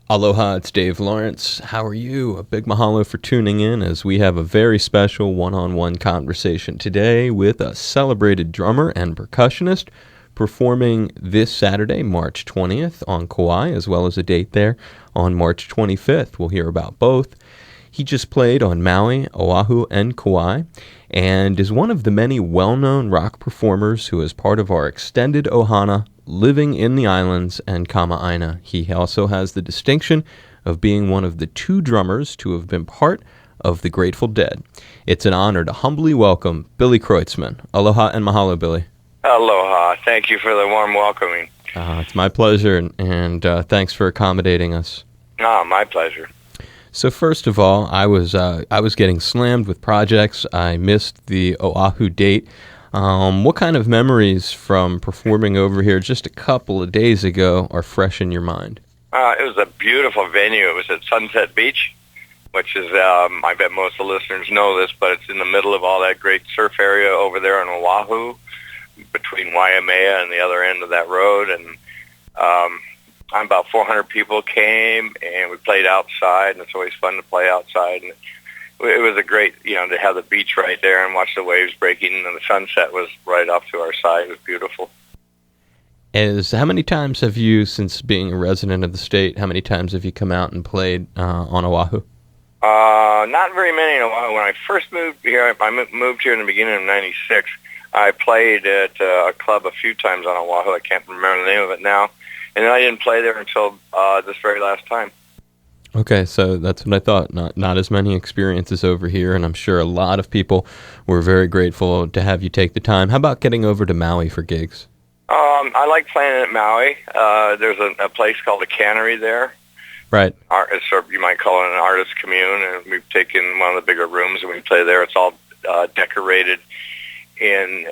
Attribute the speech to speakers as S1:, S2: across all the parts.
S1: Aloha, it's Dave Lawrence. How are you? A big mahalo for tuning in as we have a very special one-on-one conversation today with a celebrated drummer and percussionist performing this Saturday, March 20th on Kauai, as well as a date there on March 25th. We'll hear about both. He just played on Maui, Oahu, and Kauai, and is one of the many well-known rock performers who is part of our extended ohana living in the islands and Kama'aina. He also has the distinction of being one of the two drummers to have been part of the Grateful Dead. It's an honor to humbly welcome Billy Kreutzmann. Aloha and mahalo, Billy.
S2: Aloha. Thank you for the warm welcoming.
S1: It's my pleasure, and thanks for accommodating us.
S2: My pleasure.
S1: So first of all, I was getting slammed with projects. I missed the Oahu date. What kind of memories from performing over here just a couple of days ago are fresh in your mind?
S2: It was a beautiful venue. It was at Sunset Beach, which is, I bet most of the listeners know this, but it's in the middle of all that great surf area over there on Oahu, between Waimea and the other end of that road. And about 400 people came, and we played outside, and it's always fun to play outside. And it was a great, to have the beach right there and watch the waves breaking, and the sunset was right off to our side. It was beautiful.
S1: How many times have you, since being a resident of the state, how many times have you come out and played on Oahu?
S2: Not very many in Oahu. When I first moved here, I moved here in the beginning of '96. I played at a club a few times on Oahu. I can't remember the name of it now. And then I didn't play there until this very last time.
S1: Okay, so that's what I thought. Not as many experiences over here, and I'm sure a lot of people were very grateful to have you take the time. How about getting over to Maui for gigs?
S2: I like playing at Maui. There's a place called the Cannery there.
S1: Right.
S2: It's sort of, you might call it an artist commune, and we've taken one of the bigger rooms and we play there. It's all decorated in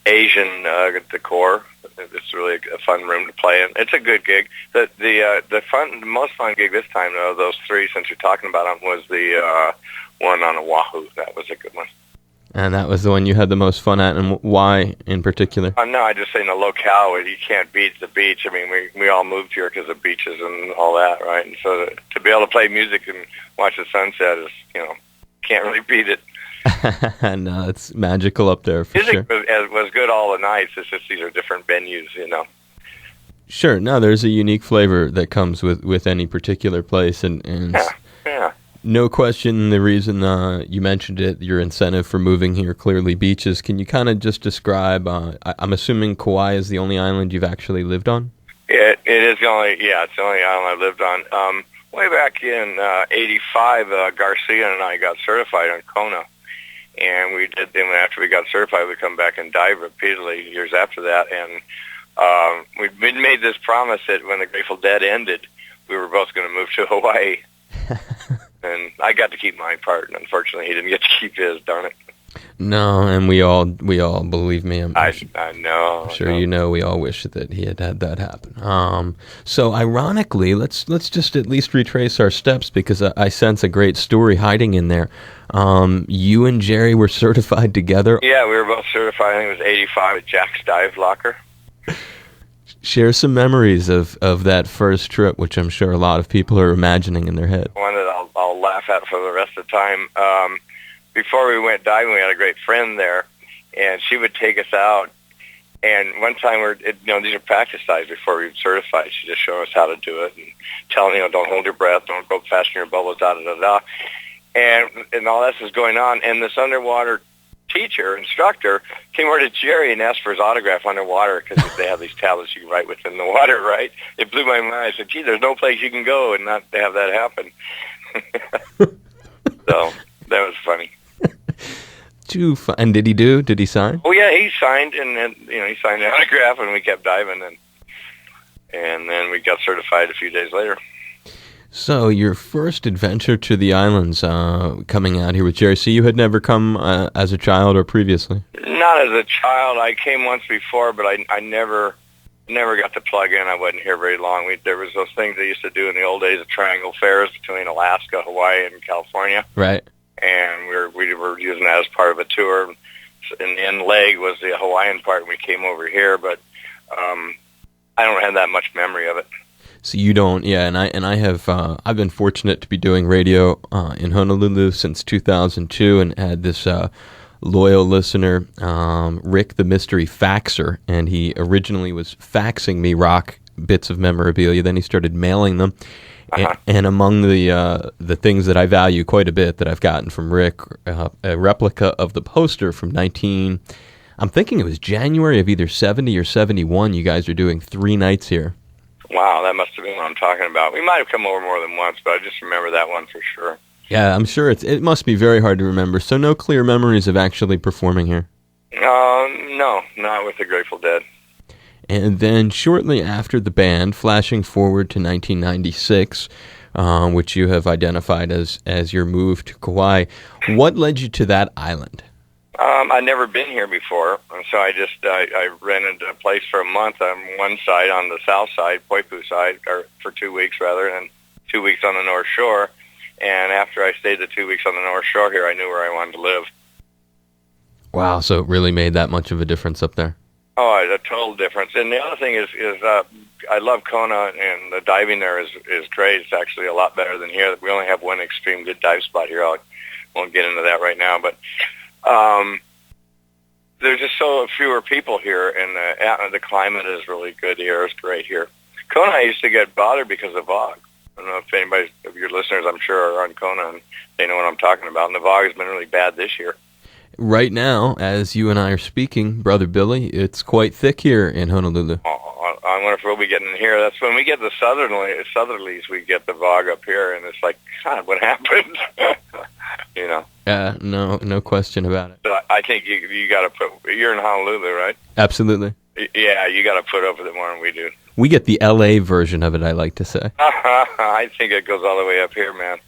S2: Asian decor. It's really a fun room to play in. It's a good gig. The most fun gig this time, though, those three, since you're talking about them, was the one on Oahu. That was a good one.
S1: And that was the one you had the most fun at, and why in particular?
S2: No, I just say in the locale, you can't beat the beach. I mean, we all moved here because of beaches and all that, right? And so to be able to play music and watch the sunset is, can't really beat it.
S1: No, it's magical up there for
S2: music
S1: sure.
S2: was good all the nights. It's just these are different venues,
S1: Sure. No, there's a unique flavor that comes with any particular place, and
S2: yeah.
S1: No question, the reason you mentioned it, your incentive for moving here, clearly beaches. Can you kind of just describe, I'm assuming Kauai is the only island you've actually lived on?
S2: It is it's the only island I've lived on. Way back in '85, Garcia and I got certified on Kona. And we did. Then after we got certified, we come back and dive repeatedly years after that. And we made this promise that when the Grateful Dead ended, we were both going to move to Hawaii. And I got to keep my part, and unfortunately, he didn't get to keep his. Darn it.
S1: No, and we all believe me.
S2: I know.
S1: I'm sure we all wish that he had that happen. So ironically, let's just at least retrace our steps, because I sense a great story hiding in there. You and Jerry were certified together.
S2: Yeah, we were both certified. I think it was '85 at Jack's Dive Locker.
S1: Share some memories of that first trip, which I'm sure a lot of people are imagining in their head.
S2: One that I'll laugh at for the rest of the time. Before we went diving, we had a great friend there, and she would take us out. And one time, these are practice dives before we were certified. She just showed us how to do it and telling, don't hold your breath, don't go fasten your bubbles, da-da-da-da. And all this is going on, and this underwater instructor, came over to Jerry and asked for his autograph underwater, because they have these tablets you can write within the water, right? It blew my mind. I said, gee, there's no place you can go and not have that happen. So that was funny.
S1: And did he sign?
S2: Oh yeah, he signed, and then he signed the autograph, and we kept diving, and then we got certified a few days later.
S1: So your first adventure to the islands, coming out here with Jerry. So you had never come as a child or previously?
S2: Not as a child. I came once before, but I never got to plug in. I wasn't here very long. There was those things they used to do in the old days of triangle fairs between Alaska, Hawaii, and California.
S1: Right.
S2: And we were using that as part of a tour. And the end leg was the Hawaiian part, and we came over here, but I don't have that much memory of it.
S1: So you don't, yeah, and I have I've been fortunate to be doing radio in Honolulu since 2002, and had this loyal listener, Rick the Mystery Faxer, and he originally was faxing me rock bits of memorabilia. Then he started mailing them, and among the things that I value quite a bit that I've gotten from Rick, a replica of the poster from I'm thinking it was January of either 70 or 71. You guys are doing 3 nights here.
S2: Wow, that must have been what I'm talking about. We might have come over more than once, but I just remember that one for sure.
S1: Yeah, I'm sure it must be very hard to remember. So no clear memories of actually performing here?
S2: No, not with the Grateful Dead.
S1: And then shortly after the band, flashing forward to 1996, which you have identified as your move to Kauai, what led you to that island?
S2: I'd never been here before, and so I rented a place for a month on one side, on the south side, Poipu side, or for 2 weeks rather, and 2 weeks on the North Shore. And after I stayed the 2 weeks on the North Shore here, I knew where I wanted to live.
S1: Wow, so it really made that much of a difference up there.
S2: Oh, a total difference. And the other thing is I love Kona, and the diving there is great. It's actually a lot better than here. We only have one extreme good dive spot here. I won't get into that right now, but there's just so fewer people here, and the climate is really good here. It's great here. Kona, I used to get bothered because of fog. I don't know if anybody of your listeners, I'm sure, are on Kona, and they know what I'm talking about. And the fog has been really bad this year.
S1: Right now, as you and I are speaking, Brother Billy, it's quite thick here in Honolulu.
S2: Oh, I wonder if we'll be getting in here. That's when we get the southerlies, we get the fog up here, and it's like, God, what happened? You know.
S1: No question about it.
S2: So I think you got to put. You're in Honolulu, right?
S1: Absolutely.
S2: Yeah, you got to put up with it more than we do.
S1: We get the L.A. version of it, I like to say.
S2: I think it goes all the way up here, man.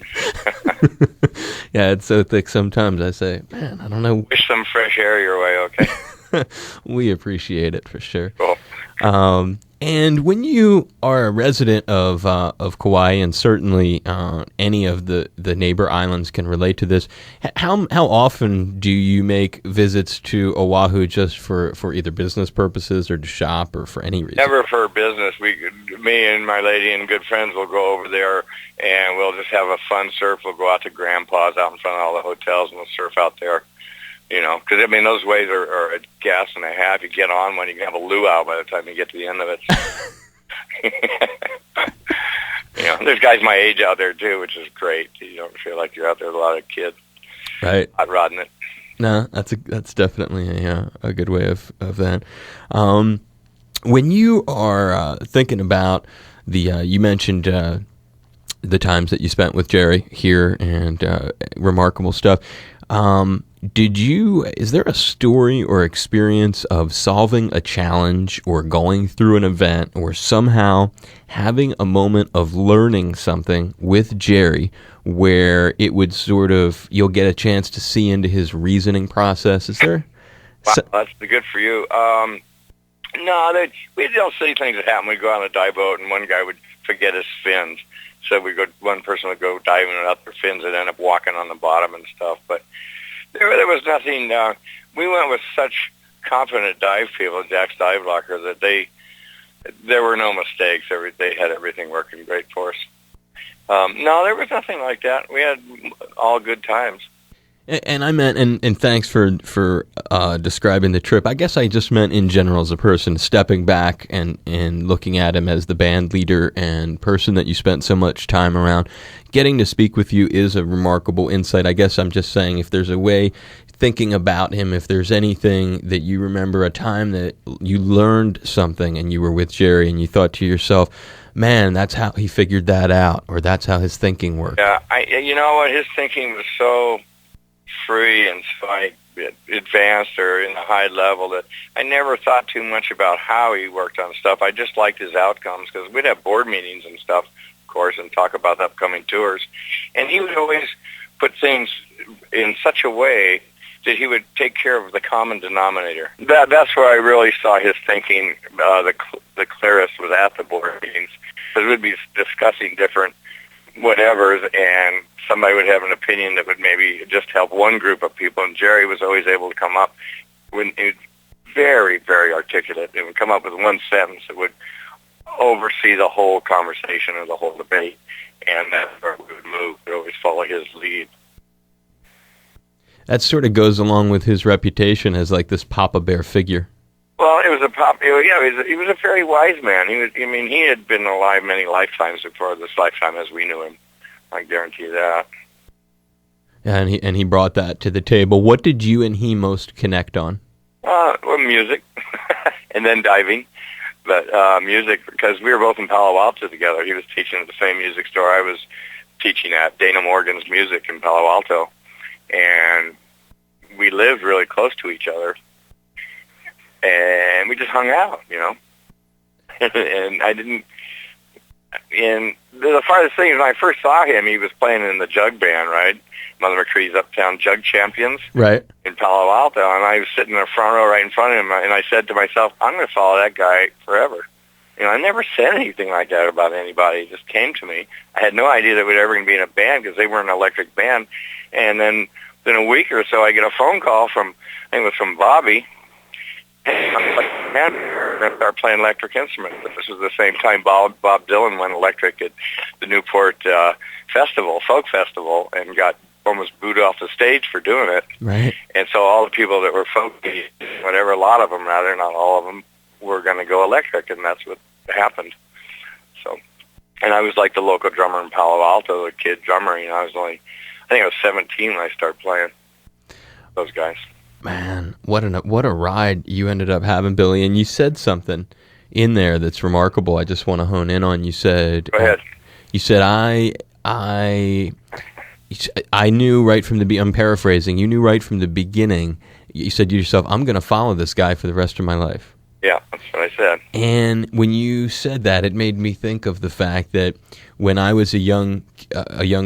S1: Yeah, it's so thick sometimes I say, man, I don't know.
S2: Wish some fresh air your way, okay?
S1: We appreciate it for sure.
S2: Cool.
S1: And when you are a resident of Kauai, and certainly any of the neighbor islands can relate to this, how often do you make visits to Oahu just for either business purposes or to shop or for any reason?
S2: Never for business. Me and my lady and good friends will go over there, and we'll just have a fun surf. We'll go out to Grandpa's out in front of all the hotels, and we'll surf out there. You know, because, I mean, those waves are a gas and a half. You get on one, you can have a luau by the time you get to the end of it. You know, there's guys my age out there, too, which is great. You don't feel like you're out there with a lot of kids.
S1: Right.
S2: Hot rodding it.
S1: No, that's definitely a good way of that. When you are thinking about you mentioned the times that you spent with Jerry here and remarkable stuff. Is there a story or experience of solving a challenge or going through an event or somehow having a moment of learning something with Jerry where it would you'll get a chance to see into his reasoning process? Is there?
S2: Wow, that's good for you. No, we don't see things that happen. We go on a dive boat and one guy would forget his fins. So one person would go diving without their fins and end up walking on the bottom and stuff. But there was nothing. We went with such confident dive people, Jack's Dive Locker, that there were no mistakes. They had everything working great for us. No, there was nothing like that. We had all good times.
S1: And I meant, and thanks for describing the trip. I guess I just meant in general as a person, stepping back and looking at him as the band leader and person that you spent so much time around. Getting to speak with you is a remarkable insight. I guess I'm just saying, if there's a way, thinking about him, if there's anything that you remember, a time that you learned something and you were with Jerry and you thought to yourself, man, that's how he figured that out, or that's how his thinking worked.
S2: Yeah, you know what, his thinking was so free and so advanced or in a high level that I never thought too much about how he worked on stuff. I just liked his outcomes because we'd have board meetings and stuff, of course, and talk about the upcoming tours. And he would always put things in such a way that he would take care of the common denominator. That's where I really saw his thinking the clearest, was at the board meetings, because we'd be discussing different whatevers, and somebody would have an opinion that would maybe just help one group of people, and Jerry was always able to come up with very, very articulate. It would come up with one sentence that would oversee the whole conversation or the whole debate, and that's where we would move. We'd always follow his lead.
S1: That sort of goes along with his reputation as like this Papa Bear figure.
S2: Well, it was he was a very wise man. He had been alive many lifetimes before this lifetime as we knew him. I guarantee that.
S1: Yeah, and he brought that to the table. What did you and he most connect on?
S2: Well, music, and then diving. But music, because we were both in Palo Alto together. He was teaching at the same music store I was teaching at, Dana Morgan's Music in Palo Alto. And we lived really close to each other. And we just hung out, and the farthest thing is when I first saw him, he was playing in the jug band, right? Mother McCree's Uptown Jug Champions.
S1: Right.
S2: In Palo Alto, and I was sitting in the front row right in front of him, and I said to myself, I'm going to follow that guy forever. I never said anything like that about anybody. It just came to me. I had no idea that we were ever going to be in a band because they weren't an electric band. And then within a week or so, I get a phone call from, I think it was from Bobby, and I'm like, man, we're going to start playing electric instruments. This was the same time Bob Dylan went electric at the Newport folk festival, and got almost booed off the stage for doing it.
S1: Right.
S2: And so all the people that were folky, whatever, a lot of them rather, not all of them, were going to go electric, and that's what happened. So, and I was like the local drummer in Palo Alto, the kid drummer. I think I was 17 when I started playing those guys.
S1: Man, what a ride you ended up having, Billy. And you said something in there that's remarkable. I just want to hone in on. You said,
S2: go ahead.
S1: You said, I knew right from the I'm paraphrasing. You knew right from the beginning. You said to yourself, I'm going to follow this guy for the rest of my life.
S2: Yeah, that's what I said.
S1: And when you said that, it made me think of the fact that when I was a young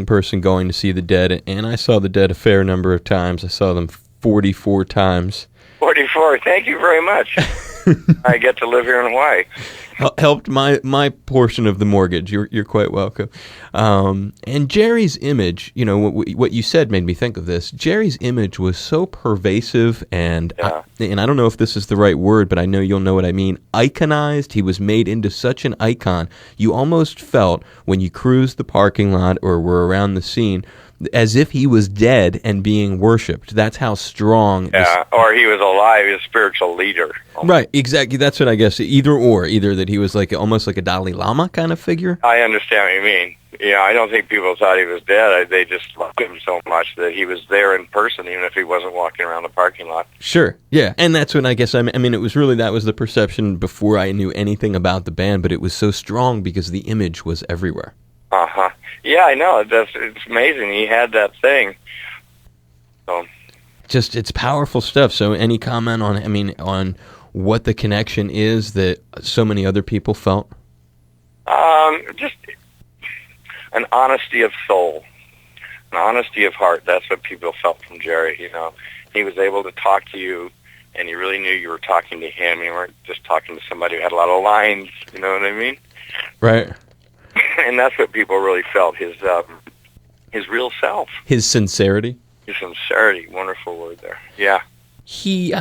S1: person going to see the Dead, and I saw the Dead a fair number of times. I saw them 44 times.
S2: 44. Thank you very much. I get to live here in Hawaii.
S1: Helped my portion of the mortgage. You're quite welcome. And Jerry's image, what you said made me think of this. Jerry's image was so pervasive, and I don't know if this is the right word, but I know you'll know what I mean. Iconized. He was made into such an icon. You almost felt when you cruised the parking lot or were around the scene as if he was dead and being worshipped. That's how strong.
S2: Yeah, or he was alive, his spiritual leader.
S1: Right, exactly. That's what I guess. Either that he was like almost like a Dalai Lama kind of figure.
S2: I understand what you mean. I don't think people thought he was dead. They just loved him so much that he was there in person, even if he wasn't walking around the parking lot.
S1: Sure, yeah, and that's when I guess it was really that was the perception before I knew anything about the band, but it was so strong because the image was everywhere.
S2: Uh-huh. Yeah, I know. It's amazing. He had that thing. So,
S1: just it's powerful stuff. So, any comment on what the connection is that so many other people felt?
S2: Just an honesty of soul, an honesty of heart. That's what people felt from Jerry. He was able to talk to you, and you really knew you were talking to him. You weren't just talking to somebody who had a lot of lines. You know what I mean?
S1: Right.
S2: And that's what people really felt, his real self.
S1: His sincerity?
S2: His sincerity, wonderful word there. Yeah.
S1: He,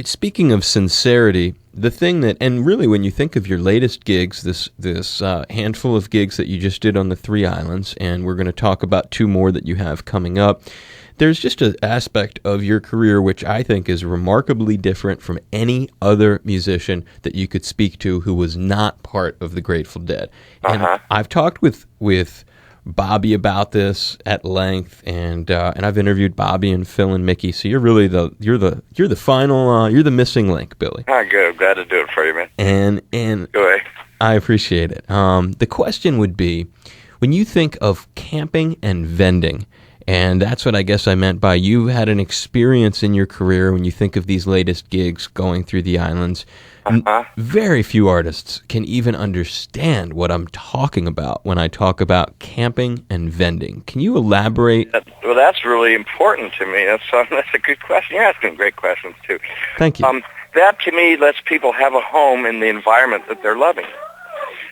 S1: speaking of sincerity, the thing that, and really when you think of your latest gigs, this handful of gigs that you just did on the 3 islands, and we're going to talk about 2 more that you have coming up, there's just an aspect of your career which I think is remarkably different from any other musician that you could speak to who was not part of the Grateful Dead. And I've talked with Bobby about this at length, and I've interviewed Bobby and Phil and Mickey. So you're really you're the final you're the missing link, Billy.
S2: Oh, good. I'm glad to do it for you, man.
S1: And
S2: go ahead.
S1: I appreciate it. The question would be, when you think of camping and vending. And that's what I guess I meant by you had an experience in your career when you think of these latest gigs going through the islands. Very few artists can even understand what I'm talking about when I talk about camping and vending. Can you elaborate?
S2: Well, that's really important to me. That's a good question. You're asking great questions, too.
S1: Thank you.
S2: That, to me, lets people have a home in the environment that they're loving.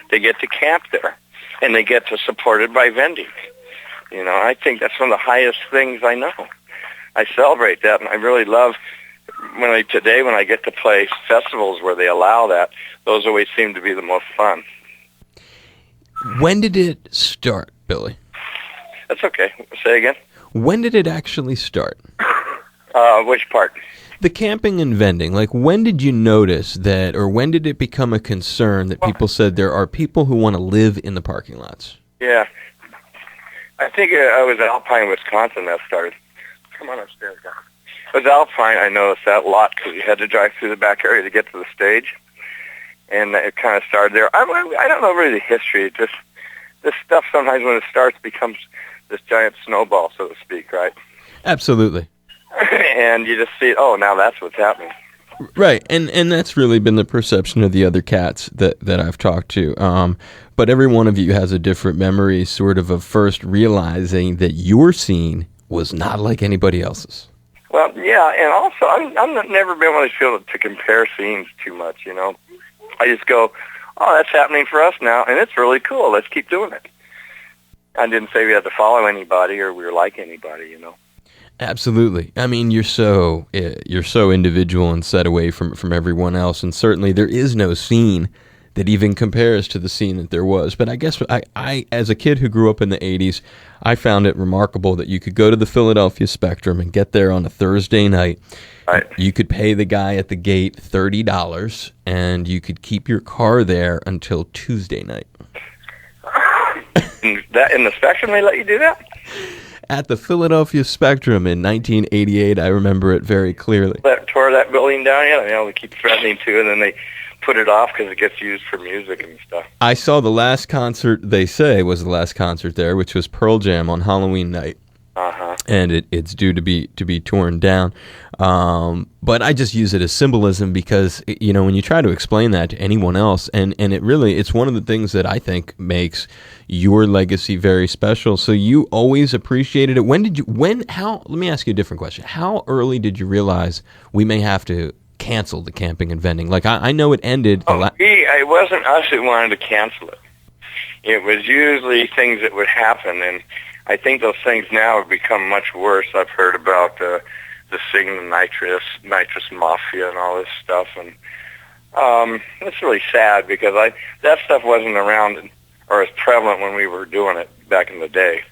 S2: They get to camp there, and they get to support it by vending. I think that's one of the highest things I know. I celebrate that, and I really love when I get to play festivals where they allow that. Those always seem to be the most fun.
S1: When did it start, Billy?
S2: That's okay. Say again.
S1: When did it actually start?
S2: Which part?
S1: The camping and vending. Like, when did you notice that, or when did it become a concern that people said there are people who want to live in the parking lots?
S2: Yeah. I think I was Alpine, Wisconsin that started. Come on upstairs, guys. It was Alpine. I noticed that a lot because you had to drive through the back area to get to the stage. And it kind of started there. I don't know really the history. Just this stuff sometimes when it starts becomes this giant snowball, so to speak, right?
S1: Absolutely.
S2: And you just see, oh, now that's what's happening.
S1: Right, and that's really been the perception of the other cats that I've talked to. But every one of you has a different memory, sort of first realizing that your scene was not like anybody else's.
S2: Well, yeah, and also I'm never been one of these people to compare scenes too much, you know. I just go, oh, that's happening for us now, and it's really cool. Let's keep doing it. I didn't say we had to follow anybody or we were like anybody, you know.
S1: Absolutely. I mean, you're so individual and set away from everyone else, and certainly there is no scene that even compares to the scene that there was. But I guess I as a kid who grew up in the 80s, I found it remarkable that you could go to the Philadelphia Spectrum and get there on a Thursday night.
S2: Right.
S1: You could pay the guy at the gate $30, and you could keep your car there until Tuesday night.
S2: That in the Spectrum, they let you do that?
S1: At the Philadelphia Spectrum in 1988, I remember it very clearly.
S2: That tore that building down, yeah. You know, they keep threatening to, and then they put it off because it gets used for music and stuff.
S1: I saw the last concert, they say, was the last concert there, which was Pearl Jam on Halloween night. And it's due to be torn down. But I just use it as symbolism because, you know, when you try to explain that to anyone else, and it's one of the things that I think makes your legacy very special. So you always appreciated it. Let me ask you a different question. How early did you realize we may have to cancel the camping and vending? Like, I know it ended.
S2: It wasn't us who wanted to cancel it. It was usually things that would happen, and I think those things now have become much worse. I've heard about the Sigma nitrous mafia and all this stuff, and it's really sad because that stuff wasn't around or as prevalent when we were doing it back in the day.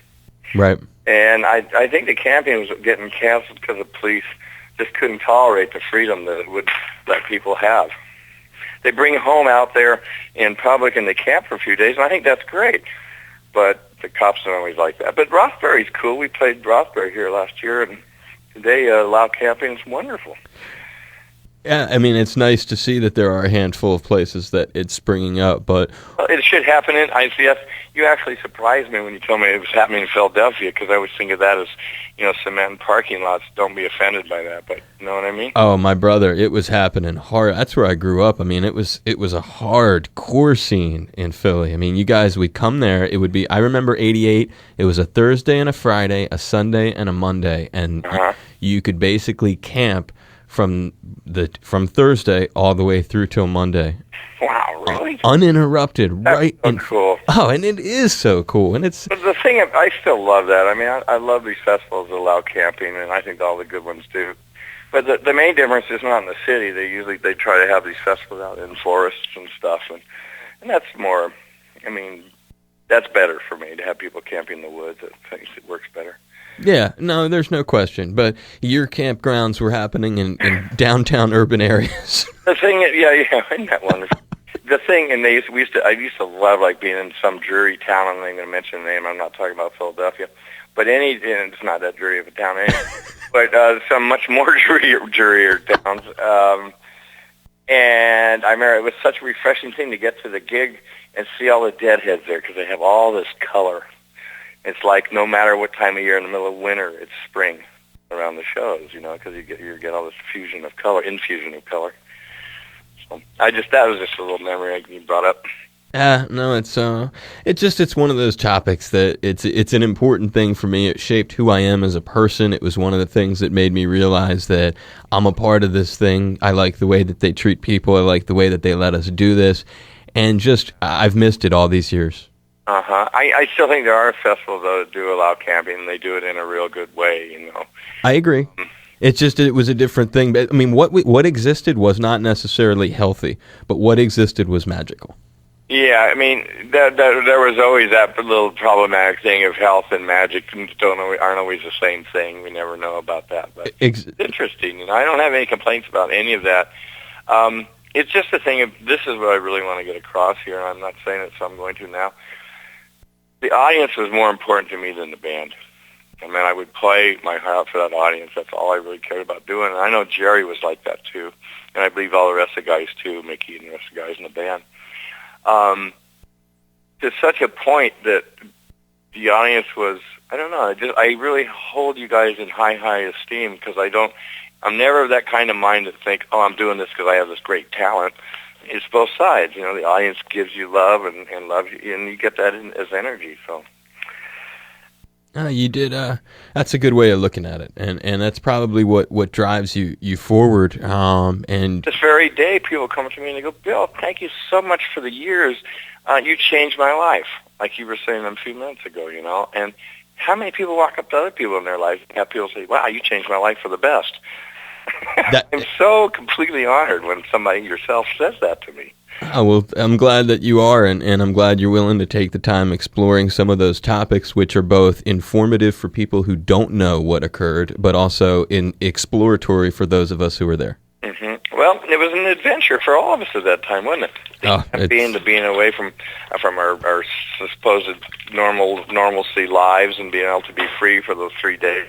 S1: Right.
S2: And I think the camping was getting canceled because the police just couldn't tolerate the freedom that it would let people have. They bring home out there in public and they camp for a few days, and I think that's great. But the cops don't always like that. But Rothbury's cool. We played Rothbury here last year, and they allow camping. It's wonderful.
S1: Yeah, I mean, it's nice to see that there are a handful of places that it's springing up, but...
S2: Well, it should happen in ICF. You actually surprised me when you told me it was happening in Philadelphia, because I always think of that as, you know, cement and parking lots. Don't be offended by that, but you know what I mean?
S1: Oh, my brother, it was happening hard. That's where I grew up. I mean, it was a hardcore scene in Philly. I mean, you guys, we'd come there. It would be, I remember 88, it was a Thursday and a Friday, a Sunday and a Monday, and you could basically camp from Thursday all the way through till Monday.
S2: Wow, really?
S1: Uninterrupted,
S2: That's
S1: right?
S2: So cool.
S1: Oh, and it is so cool, and it's.
S2: But the thing, I still love that. I mean, I love these festivals that allow camping, and I think all the good ones do. But the main difference is not in the city. They try to have these festivals out in forests and stuff, and that's more. I mean, that's better for me to have people camping in the woods. I think it works better.
S1: Yeah, no, there's no question. But your campgrounds were happening in downtown urban areas.
S2: The thing, yeah, isn't that wonderful? The thing, and I used to love like being in some dreary town. I'm not even going to mention the name. I'm not talking about Philadelphia, but and it's not that dreary of a town anyway. But some much more drearier towns. And I remember it was such a refreshing thing to get to the gig and see all the deadheads there because they have all this color. It's like no matter what time of year in the middle of winter, it's spring around the shows, you know, because you get all this infusion of color. So that was just a little memory you brought up.
S1: No, it's one of those topics that it's an important thing for me. It shaped who I am as a person. It was one of the things that made me realize that I'm a part of this thing. I like the way that they treat people. I like the way that they let us do this, and I've missed it all these years.
S2: I still think there are festivals that do allow camping, and they do it in a real good way, you know.
S1: I agree. It was a different thing. But I mean, what existed was not necessarily healthy, but what existed was magical.
S2: Yeah, I mean, there was always that little problematic thing of health and magic aren't always the same thing. We never know about that, but it's interesting. I don't have any complaints about any of that. It's just the thing of, this is what I really want to get across here, and I'm not saying it, so I'm going to now. The audience was more important to me than the band. I mean, I would play my heart out for that audience. That's all I really cared about doing. And I know Jerry was like that, too. And I believe all the rest of the guys, too, Mickey and the rest of the guys in the band. To such a point that the audience was, I don't know, I really hold you guys in high esteem, because I'm never that kind of mind to think, oh, I'm doing this because I have this great talent. It's both sides. The audience gives you love and loves you, and you get that as energy, so.
S1: You did. That's a good way of looking at it, and that's probably what drives you forward. And
S2: this very day, people come to me and they go, "Bill, thank you so much for the years. You changed my life," like you were saying a few minutes ago. And how many people walk up to other people in their life and have people say, "Wow, you changed my life for the best." I'm so completely honored when somebody yourself says that to me.
S1: Well, I'm glad that you are, and I'm glad you're willing to take the time exploring some of those topics, which are both informative for people who don't know what occurred, but also exploratory for those of us who were there.
S2: Mm-hmm. Well, it was an adventure for all of us at that time, wasn't it? Being away from our supposed normalcy lives and being able to be free for those 3 days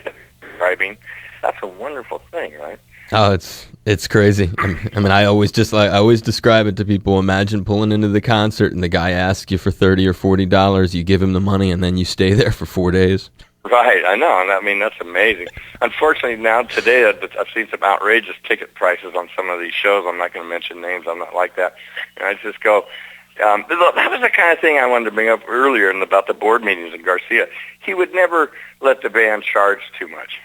S2: driving. That's a wonderful thing, right?
S1: Oh, it's crazy. I mean, I always describe it to people. Imagine pulling into the concert and the guy asks you for $30 or $40. You give him the money and then you stay there for 4 days.
S2: Right, I know. And I mean, that's amazing. Unfortunately, now today I've seen some outrageous ticket prices on some of these shows. I'm not going to mention names. I'm not like that. And I just go. That was the kind of thing I wanted to bring up earlier about the board meetings in Garcia. He would never let the band charge too much.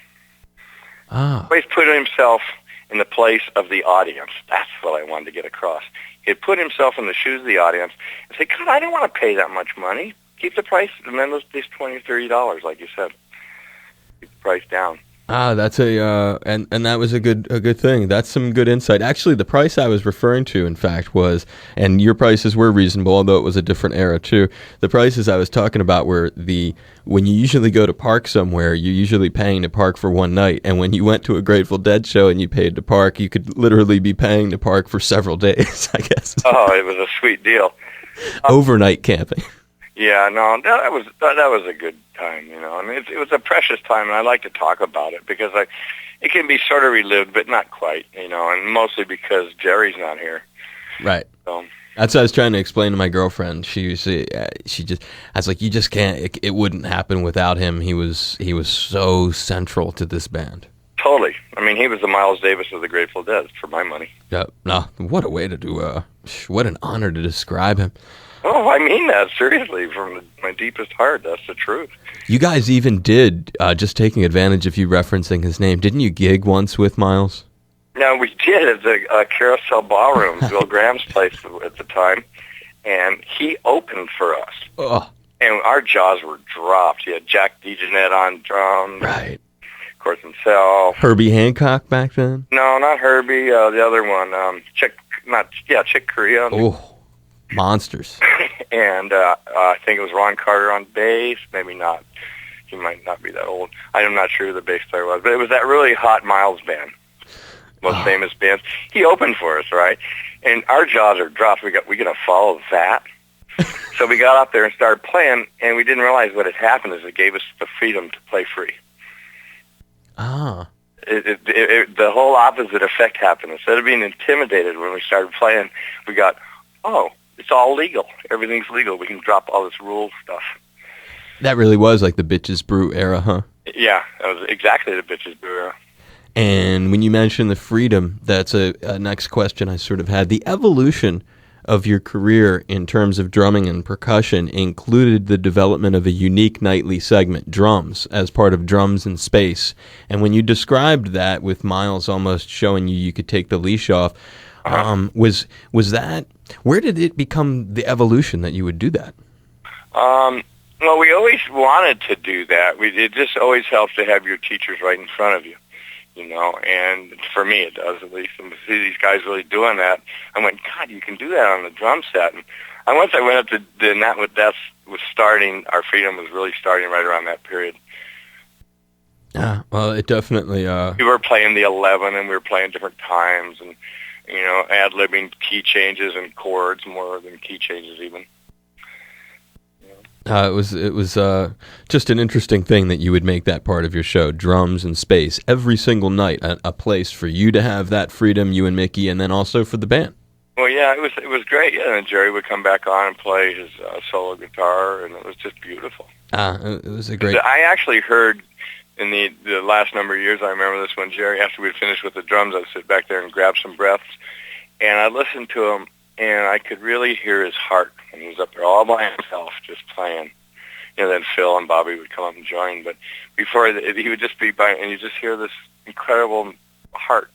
S1: Ah.
S2: Always put himself in the place of the audience. That's what I wanted to get across. He'd put himself in the shoes of the audience and say, God, I don't want to pay that much money. Keep the price, and then these $20 or $30, like you said. Keep the price down.
S1: That's and that was a good thing. That's some good insight. Actually, the price I was referring to, in fact, was, and your prices were reasonable, although it was a different era too. The prices I was talking about were when you usually go to park somewhere, you're usually paying to park for one night, and when you went to a Grateful Dead show and you paid to park, you could literally be paying to park for several days, I guess.
S2: Oh, it was a sweet deal.
S1: Overnight camping.
S2: Yeah, no, that was a good time, and it was a precious time, and I like to talk about it because it can be sort of relived, but not quite, and mostly because Jerry's not here.
S1: Right.
S2: So.
S1: That's what I was trying to explain to my girlfriend. I was like, you just can't. It wouldn't happen without him. He was so central to this band.
S2: Totally. I mean, he was the Miles Davis of the Grateful Dead, for my money.
S1: Yeah. No, what a way to do. What an honor to describe him.
S2: Oh, I mean that, seriously, from my deepest heart. That's the truth.
S1: You guys even did, just taking advantage of you referencing his name, didn't you gig once with Miles?
S2: No, we did at the Carousel Ballroom, Bill Graham's place at the time, and he opened for us.
S1: Oh.
S2: And our jaws were dropped. He had Jack DeJohnette on drums.
S1: Right.
S2: Of course, himself.
S1: Herbie Hancock back then?
S2: No, not Herbie. The other one, Chick Corea.
S1: Oh. Monsters.
S2: And I think it was Ron Carter on bass. Maybe not. He might not be that old. I'm not sure who the bass player was. But it was that really hot Miles band. Most famous bands. He opened for us, right? And our jaws are dropped. We going to follow that? So we got up there and started playing, and we didn't realize what had happened is it gave us the freedom to play free.
S1: Ah.
S2: The whole opposite effect happened. Instead of being intimidated when we started playing, we got, it's all legal. Everything's legal. We can drop all this rule stuff.
S1: That really was like the Bitches Brew era, huh?
S2: Yeah, that was exactly the Bitches Brew era.
S1: And when you mention the freedom, that's a next question I sort of had. The evolution of your career in terms of drumming and percussion included the development of a unique nightly segment, Drums, as part of Drums in Space. And when you described that with Miles almost showing you could take the leash off, was that... Where did it become the evolution that you would do that?
S2: Well, we always wanted to do that. It just always helps to have your teachers right in front of you, and for me it does at least. And to see these guys really doing that, I went, God, you can do that on the drum set. And I once I went up to the Nat with Death was starting. Our Freedom was really starting right around that period.
S1: Yeah, well, it definitely.
S2: We were playing the 11, and we were playing different times, and ad-libbing key changes and chords more than key changes even.
S1: It was just an interesting thing that you would make that part of your show, drums and space, every single night, a place for you to have that freedom, you and Mickey, and then also for the band.
S2: Well, yeah, it was great. Yeah, and Jerry would come back on and play his solo guitar, and it was just beautiful.
S1: It was a great.
S2: I actually heard in the last number of years. I remember this when Jerry, after we'd finished with the drums, I'd sit back there and grab some breaths, and I listened to him, and I could really hear his heart when he was up there all by himself, just playing. Then Phil and Bobby would come up and join, but before he would just be by, and you just hear this incredible heart.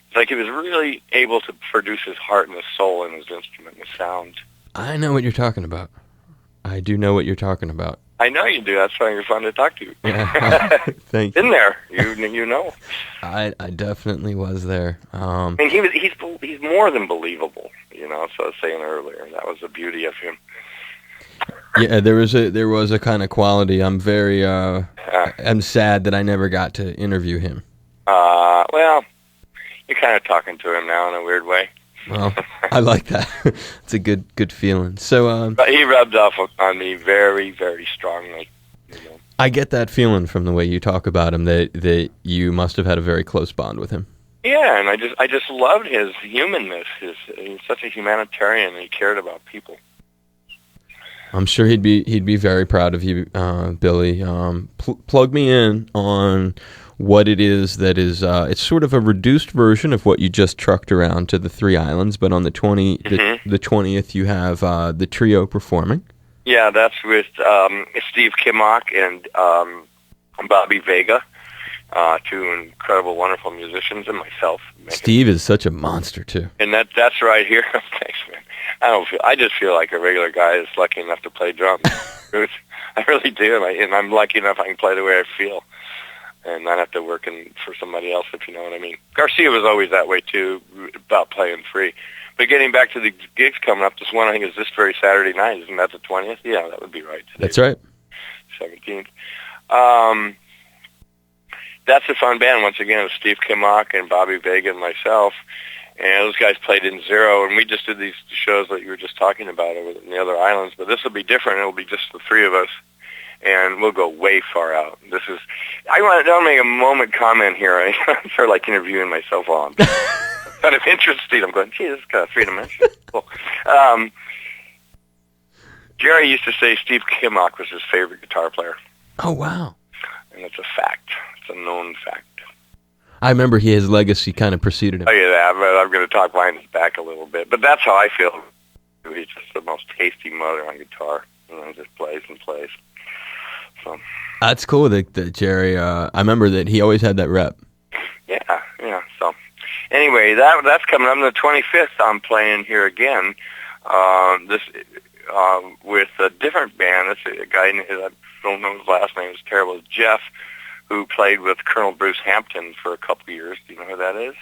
S2: It's like he was really able to produce his heart and his soul in his instrument and his sound.
S1: I know what you're talking about. I do know what you're talking about.
S2: I know you do. That's why you're fun to talk to.
S1: Yeah. Thank you.
S2: In there, you know.
S1: I definitely was there.
S2: And he's more than believable. So I was saying earlier, that was the beauty of him.
S1: Yeah, there was a kind of quality. I'm very I'm sad that I never got to interview him.
S2: Well, you're kind of talking to him now in a weird way.
S1: Well, I like that. It's a good feeling. So,
S2: but he rubbed off on me very, very strongly.
S1: I get that feeling from the way you talk about him that you must have had a very close bond with him.
S2: Yeah, and I just loved his humanness. He's such a humanitarian, and he cared about people.
S1: I'm sure he'd be very proud of you, Billy. Plug me in on what it is that is. It's sort of a reduced version of what you just trucked around to the Three Islands, but on the 20th you have the trio performing. Yeah, that's with Steve Kimmock and Bobby Vega, two incredible, wonderful musicians, and myself. Steve is such a monster too. And that's right here. Thanks, man. I just feel like a regular guy is lucky enough to play drums. I really do, and I'm lucky enough I can play the way I feel, and not have to work for somebody else, if you know what I mean. Garcia was always that way too, about playing free. But getting back to the gigs coming up, this one I think is this very Saturday night. Isn't that the 20th? Yeah, that would be right. That's right.
S2: 17th. That's a fun band. Once again, it's Steve Kimmock and Bobby Vega and myself. And those guys played in Zero, and we just did these shows that you were just talking about over in the other islands. But this will be different. It'll be just the three of us, and we'll go way far out. I want to make a moment comment here. I sort of like interviewing myself on. Kind of interesting. I'm going, gee, this is kind of three-dimensional. Cool. Jerry used to say Steve Kimmock was his favorite guitar player.
S1: Oh, wow.
S2: And it's a fact. It's a known fact.
S1: I remember his legacy kind of preceded him.
S2: Oh, yeah, but I'm going to talk behind his back a little bit. But that's how I feel. He's just the most tasty mother on guitar. Just plays and plays. So
S1: that's cool that Jerry, I remember that he always had that rep.
S2: Yeah. So anyway, that's coming up on the 25th. I'm playing here again. With a different band. It's a guy, I don't know his last name, it's terrible. It's Jeff, who played with Colonel Bruce Hampton for a couple of years. Do you know who that is?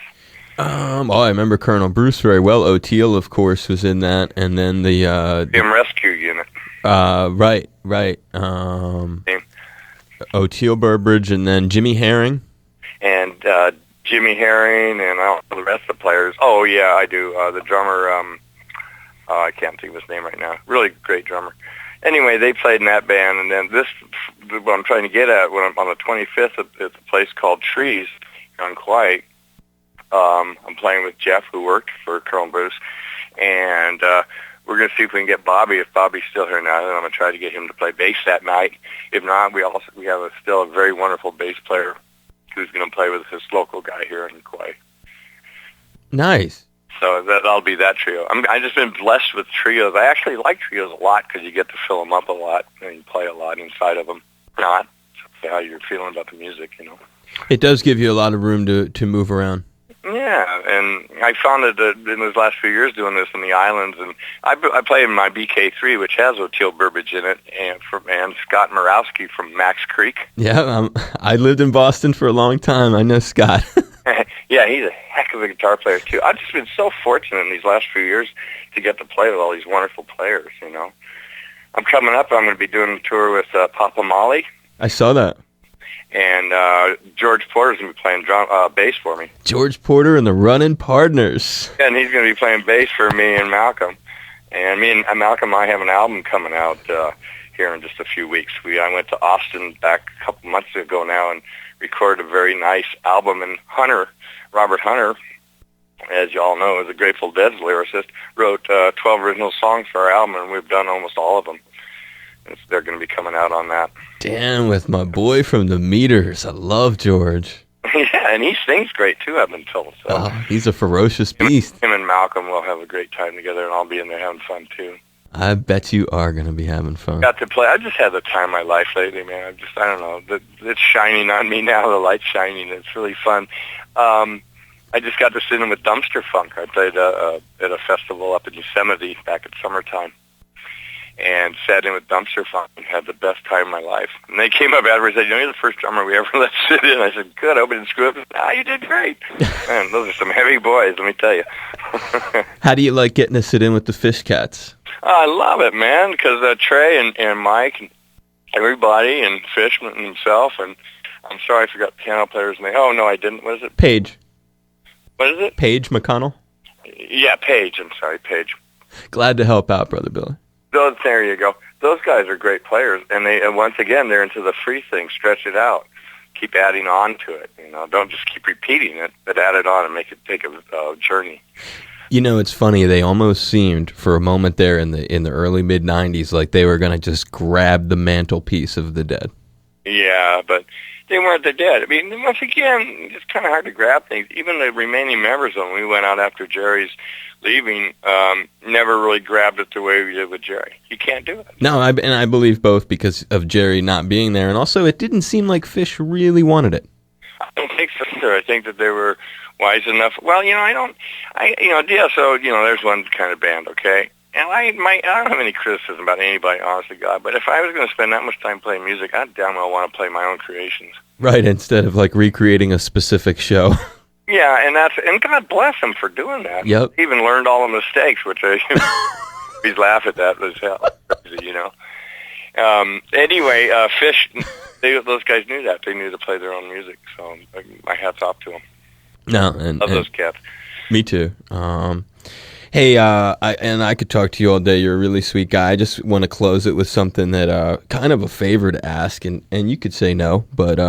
S1: I remember Colonel Bruce very well. O'Teal, of course, was in that, and then the
S2: Team Rescue Unit.
S1: Right. O'Teal, Burbridge, and then Jimmy Herring. And
S2: Jimmy Herring and all the rest of the players. Oh yeah, I do. The drummer. I can't think of his name right now. Really great drummer. Anyway, they played in that band, and then what I'm trying to get at, when I'm on the 25th at a place called Trees on Kauai, I'm playing with Jeff, who worked for Colonel Bruce, and we're going to see if we can get Bobby. If Bobby's still here now, then I'm going to try to get him to play bass that night. If not, we have still a very wonderful bass player who's going to play with this local guy here in Kauai.
S1: Nice.
S2: So that'll be that trio. I've just been blessed with trios. I actually like trios a lot because you get to fill them up a lot and you play a lot inside of them. Not how you're feeling about the music,
S1: It does give you a lot of room to move around.
S2: Yeah, and I found it in those last few years doing this in the islands, and I play in my BK3, which has O'Teal Burbridge in it, and Scott Murawski from Max Creek.
S1: Yeah, I lived in Boston for a long time. I know Scott.
S2: Yeah, he's a heck with the guitar players, too. I've just been so fortunate in these last few years to get to play with all these wonderful players, you know. I'm coming up. I'm going to be doing a tour with Papa Molly.
S1: I saw that.
S2: And George Porter's going to be playing bass for me.
S1: George Porter and the Runnin' Partners.
S2: Yeah, and he's going to be playing bass for me and Malcolm. And me and Malcolm, I have an album coming out here in just a few weeks. I went to Austin back a couple months ago now and recorded a very nice album. And Robert Hunter, as you all know, is a Grateful Dead's lyricist, wrote 12 original songs for our album, and we've done almost all of them. And they're going to be coming out on that.
S1: Damn, with my boy from the Meters. I love George.
S2: Yeah, and he sings great, too, I've been told. So.
S1: Oh, he's a ferocious beast.
S2: Him and Malcolm will have a great time together, and I'll be in there having fun, too.
S1: I bet you are going to be having fun.
S2: Got to play. I just had the time of my life lately, man. I don't know. It's shining on me now. The light's shining. It's really fun. I just got to sit in with Dumpster Funk. I played at a festival up in Yosemite back at summertime. And sat in with Dumpster Funk and had the best time of my life. And they came up afterwards and said, you're the first drummer we ever let sit in. I said, good, I hope I didn't screw up. You did great. Man, those are some heavy boys, let me tell you.
S1: How do you like getting to sit in with the Fish Cats?
S2: I love it, man, because Trey and Mike and everybody and Fishman himself, and I'm sorry I forgot the piano player's name. Oh, no, I didn't. What is it?
S1: Paige.
S2: What is it?
S1: Paige McConnell?
S2: Yeah, Paige. I'm sorry, Paige.
S1: Glad to help out, Brother Billy.
S2: There you go. Those guys are great players, and once again, they're into the free thing. Stretch it out. Keep adding on to it. You know, don't just keep repeating it, but add it on and make it take a journey.
S1: You know, it's funny. They almost seemed, for a moment there in the early mid-'90s, like they were going to just grab the mantelpiece of the Dead.
S2: Yeah, but they weren't the Dead. I mean, once again, it's kind of hard to grab things. Even the remaining members, when we went out after Jerry's leaving, never really grabbed it the way we did with Jerry. You can't do it.
S1: No, and I believe both because of Jerry not being there, and also it didn't seem like Fish really wanted it.
S2: I don't think so either. I think that they were wise enough. Well, DSO, there's one kind of band, okay? And I don't have any criticism about anybody, honest to God, but if I was going to spend that much time playing music, I'd damn well want to play my own creations. Right,
S1: instead of like recreating a specific show.
S2: Yeah, and God bless him for doing that.
S1: Yep.
S2: He even learned all the mistakes, which I always laugh at that as hell, you know. Anyway, Fish, those guys knew that. They knew to play their own music, so my hat's off to them.
S1: No,
S2: love those cats.
S1: Me too. Hey, I could talk to you all day. You're a really sweet guy. I just want to close it with something that kind of a favor to ask, and you could say no, but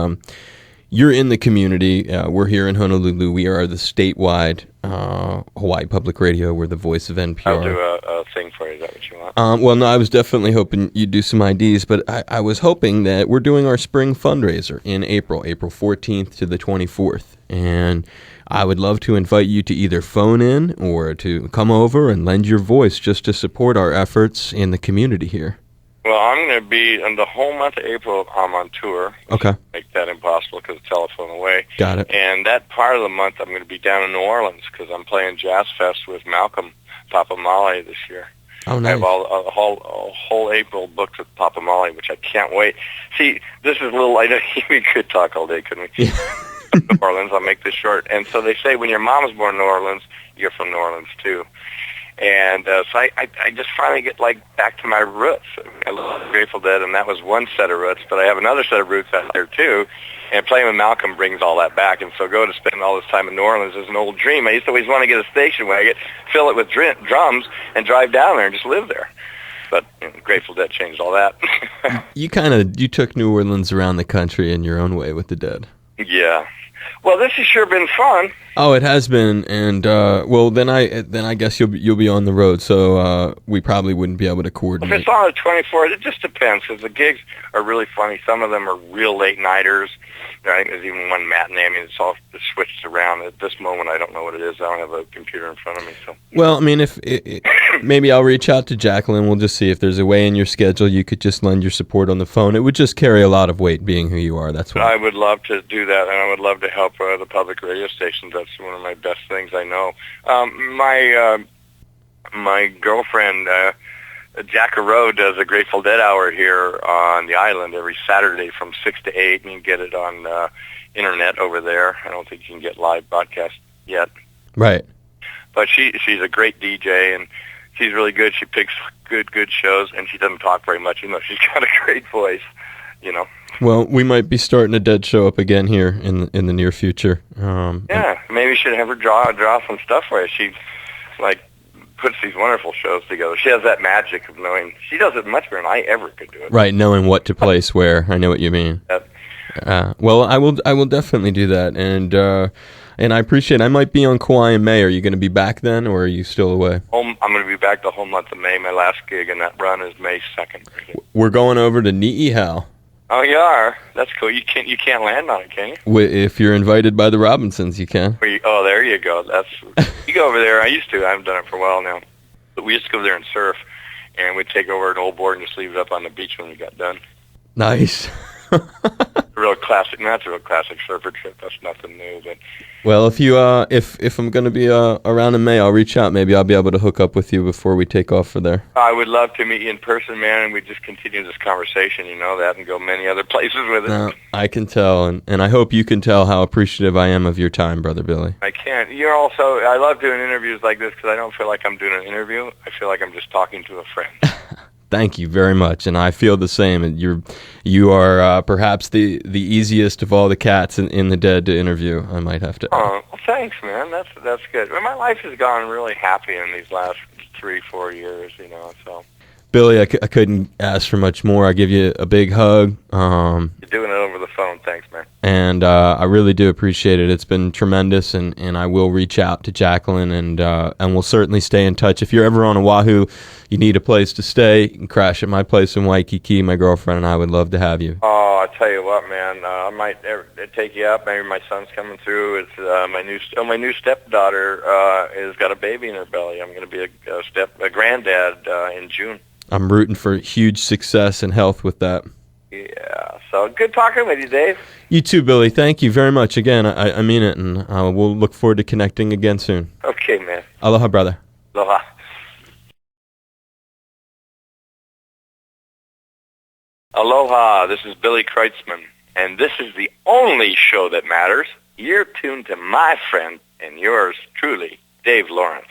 S1: you're in the community. We're here in Honolulu. We are the statewide Hawaii Public Radio. We're the voice of NPR.
S2: I'll do a thing for you. Is that what you want?
S1: Well, no, I was definitely hoping you'd do some IDs, but I was hoping that we're doing our spring fundraiser in April 14th to the 24th, and I would love to invite you to either phone in or to come over and lend your voice just to support our efforts in the community here.
S2: Well, I'm going to be, in the whole month of April, I'm on tour.
S1: Okay.
S2: Make that impossible because of telephone away.
S1: Got it.
S2: And that part of the month, I'm going to be down in New Orleans because I'm playing Jazz Fest with Malcolm, Papa Molly this year.
S1: Oh, nice.
S2: I have a whole April booked with Papa Molly, which I can't wait. See, this is a little, I know we could talk all day, couldn't we?
S1: Yeah.
S2: New Orleans, I'll make this short. And so they say when your mom was born in New Orleans, you're from New Orleans too. And so I just finally get back to my roots. I love Grateful Dead, and that was one set of roots, but I have another set of roots out there too. And playing with Malcolm brings all that back. And so go to spend all this time in New Orleans is an old dream. I used to always want to get a station wagon, fill it with drums, and drive down there and just live there. But Grateful Dead changed all that.
S1: You took New Orleans around the country in your own way with the Dead.
S2: Yeah. Well, this has sure been fun.
S1: Oh, it has been, and then I guess you'll be on the road, so we probably wouldn't be able to coordinate.
S2: If it's on the 24th, it just depends because the gigs are really funny. Some of them are real late nighters. I think there's even one matinee. I mean, it's all switched around. At this moment, I don't know what it is. I don't have a computer in front of me. So.
S1: Well, I mean, maybe I'll reach out to Jacqueline. We'll just see if there's a way in your schedule you could just lend your support on the phone. It would just carry a lot of weight, being who you are. That's why.
S2: I would love to do that, and I would love to help the public radio stations. That's one of my best things I know. My girlfriend, Jackaroo, does a Grateful Dead hour here on the island every Saturday from 6 to 8, and you can get it on internet over there. I don't think you can get live broadcast yet.
S1: Right.
S2: But she's a great DJ, and she's really good. She picks good shows, and she doesn't talk very much, even though she's got a great voice, you know.
S1: Well, we might be starting a dead show up again here in the near future.
S2: Yeah, maybe we should have her draw some stuff for us. She, like, puts these wonderful shows together. She has that magic of knowing. She does it much better than I ever could do it.
S1: Right, knowing what to place where. I know what you mean. Well, I will definitely do that, and I appreciate it. I might be on Kauai in May. Are you going to be back then, or are you still away?
S2: I'm going to be back the whole month of May. My last gig in that run is May 2nd.
S1: We're going over to Niihau.
S2: Oh, you are? That's cool. You can't land on it, can you?
S1: If you're invited by the Robinsons, you can.
S2: Oh, there you go. You go over there. I used to. I haven't done it for a while now. But we used to go there and surf, and we'd take over an old board and just leave it up on the beach when we got done.
S1: Nice.
S2: Real classic. That's a real classic surfer trip. That's nothing new. But
S1: well, if you if I'm going to be around in May, I'll reach out. Maybe I'll be able to hook up with you before we take off for there.
S2: I would love to meet you in person, man, and we just continue this conversation. You know that, and go many other places with it.
S1: No, I can tell, and I hope you can tell how appreciative I am of your time, Brother Billy.
S2: I can. You're also. I love doing interviews like this because I don't feel like I'm doing an interview. I feel like I'm just talking to a friend.
S1: Thank you very much, and I feel the same. And you are perhaps the easiest of all the cats in the dead to interview. I might have to.
S2: Oh, well, thanks, man. That's good. Well, my life has gone really happy in these last 3-4 years, you know. So,
S1: Billy, I couldn't ask for much more. I give you a big hug.
S2: You're doing it over the phone. Thanks, man.
S1: And I really do appreciate it. It's been tremendous, and I will reach out to Jacqueline, and we'll certainly stay in touch. If you're ever on Oahu, you need a place to stay, you can crash at my place in Waikiki. My girlfriend and I would love to have you.
S2: Oh, I tell you what, man, I might take you up. Maybe my son's coming through. It's my new stepdaughter has got a baby in her belly. I'm going to be a granddad in June.
S1: I'm rooting for huge success and health with that.
S2: Yeah, so good talking with you, Dave.
S1: You too, Billy. Thank you very much. Again, I mean it, and we'll look forward to connecting again soon.
S2: Okay, man.
S1: Aloha, brother.
S2: Aloha. Aloha, this is Billy Kreutzmann, and this is the only show that matters. You're tuned to my friend and yours truly, Dave Lawrence.